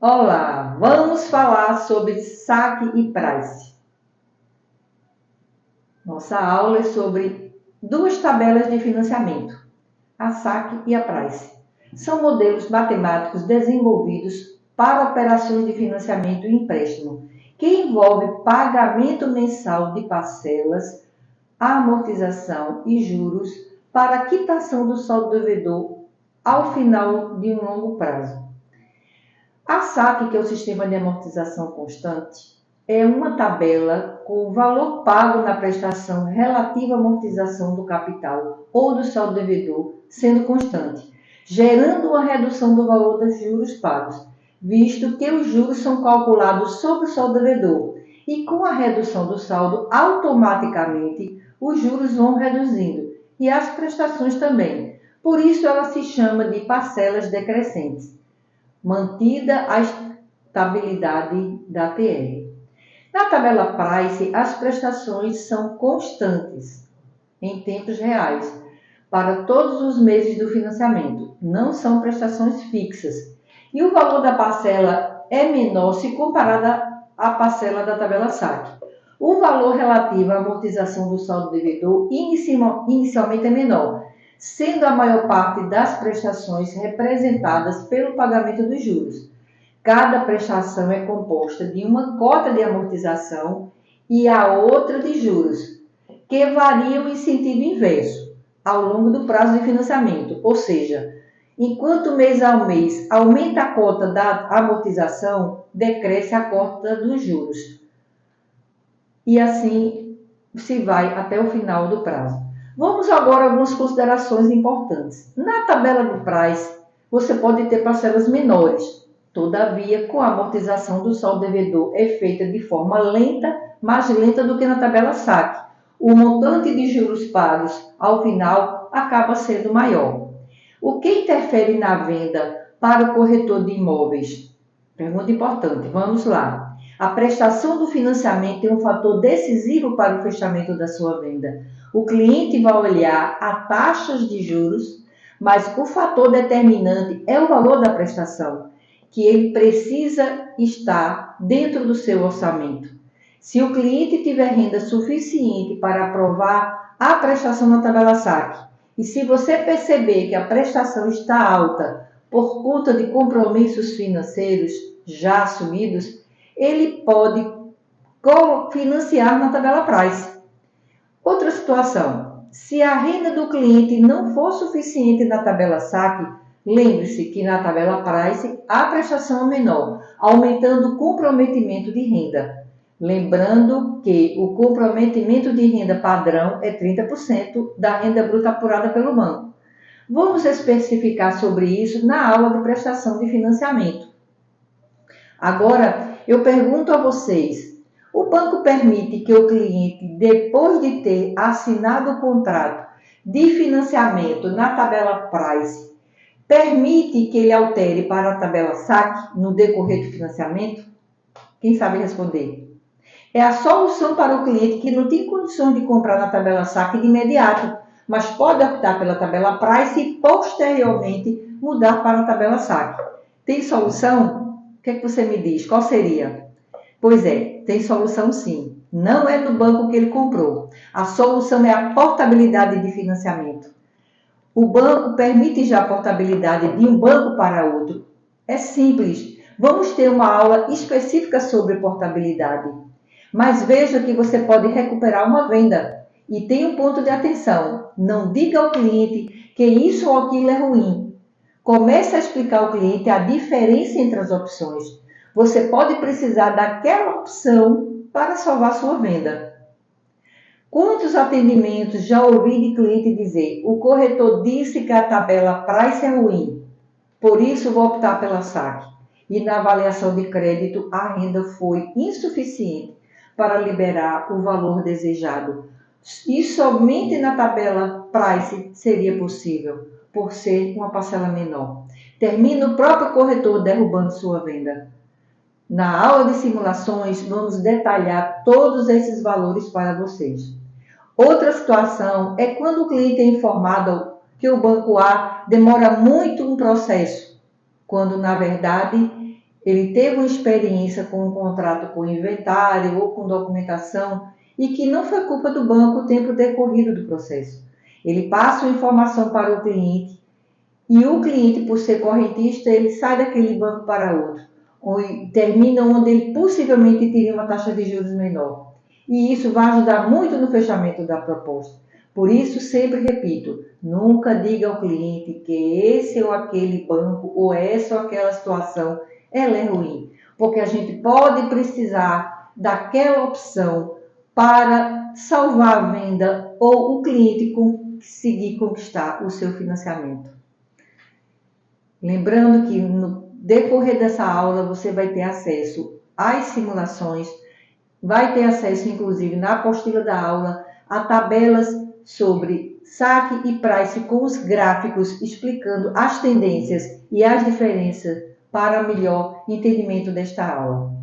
Olá, vamos falar sobre saque e price. Nossa aula é sobre duas tabelas de financiamento, a saque e a price. São modelos matemáticos desenvolvidos para operações de financiamento e empréstimo, que envolve pagamento mensal de parcelas, amortização e juros para a quitação do saldo devedor ao final de um longo prazo. A SAC, que é o Sistema de Amortização Constante, é uma tabela com o valor pago na prestação relativa à amortização do capital ou do saldo devedor sendo constante, gerando uma redução do valor dos juros pagos, visto que os juros são calculados sobre o saldo devedor e com a redução do saldo, automaticamente os juros vão reduzindo e as prestações também. Por isso ela se chama de parcelas decrescentes, mantida a estabilidade da TR. Na tabela Price, as prestações são constantes em tempos reais para todos os meses do financiamento, não são prestações fixas. E o valor da parcela é menor se comparada à parcela da tabela SAC. O valor relativo à amortização do saldo devedor inicialmente é menor, sendo a maior parte das prestações representadas pelo pagamento dos juros. Cada prestação é composta de uma cota de amortização e a outra de juros, que variam em sentido inverso ao longo do prazo de financiamento, ou seja, enquanto mês a mês aumenta a cota da amortização, decresce a cota dos juros. E assim se vai até o final do prazo. Vamos agora a algumas considerações importantes. Na tabela do Price, você pode ter parcelas menores. Todavia, com a amortização do saldo devedor é feita de forma lenta, mais lenta do que na tabela SAC. O montante de juros pagos, ao final, acaba sendo maior. O que interfere na venda para o corretor de imóveis? Pergunta importante, vamos lá. A prestação do financiamento é um fator decisivo para o fechamento da sua venda. O cliente vai olhar a taxas de juros, mas o fator determinante é o valor da prestação, que ele precisa estar dentro do seu orçamento. Se o cliente tiver renda suficiente para aprovar a prestação na tabela SAC, e se você perceber que a prestação está alta por conta de compromissos financeiros já assumidos, ele pode financiar na tabela Price. Outra situação, se a renda do cliente não for suficiente na tabela SAC, lembre-se que na tabela Price a prestação é menor, aumentando o comprometimento de renda. Lembrando que o comprometimento de renda padrão é 30% da renda bruta apurada pelo banco. Vamos especificar sobre isso na aula de prestação de financiamento. Agora, eu pergunto a vocês, o banco permite que o cliente, depois de ter assinado o contrato de financiamento na tabela Price, permite que ele altere para a tabela SAC no decorrer do financiamento? Quem sabe responder? É a solução para o cliente que não tem condições de comprar na tabela SAC de imediato, mas pode optar pela tabela Price e posteriormente mudar para a tabela SAC. Tem solução? O que é que você me diz? Qual seria? Pois é, tem solução sim. Não é do banco que ele comprou. A solução é a portabilidade de financiamento. O banco permite já a portabilidade de um banco para outro. É simples. Vamos ter uma aula específica sobre portabilidade. Mas veja que você pode recuperar uma venda. E tem um ponto de atenção. Não diga ao cliente que isso ou aquilo é ruim. Comece a explicar ao cliente a diferença entre as opções. Você pode precisar daquela opção para salvar sua venda. Quantos atendimentos já ouvi de cliente dizer: o corretor disse que a tabela Price é ruim, por isso vou optar pela SAC. E na avaliação de crédito a renda foi insuficiente para liberar o valor desejado. E somente na tabela Price seria possível, por ser uma parcela menor. Termina o próprio corretor derrubando sua venda. Na aula de simulações, vamos detalhar todos esses valores para vocês. Outra situação é quando o cliente é informado que o banco A demora muito um processo, quando, na verdade, ele teve uma experiência com um contrato com inventário ou com documentação e que não foi culpa do banco o tempo decorrido do processo. Ele passa a informação para o cliente e o cliente, por ser correntista, ele sai daquele banco para outro, ou termina onde ele possivelmente teria uma taxa de juros menor. E isso vai ajudar muito no fechamento da proposta. Por isso, sempre repito, nunca diga ao cliente que esse ou aquele banco, ou essa ou aquela situação, ela é ruim. Porque a gente pode precisar daquela opção para salvar a venda ou o cliente conseguir conquistar o seu financiamento. Lembrando que no decorrer dessa aula você vai ter acesso às simulações, vai ter acesso inclusive na apostila da aula a tabelas sobre saque e price com os gráficos explicando as tendências e as diferenças para melhor entendimento desta aula.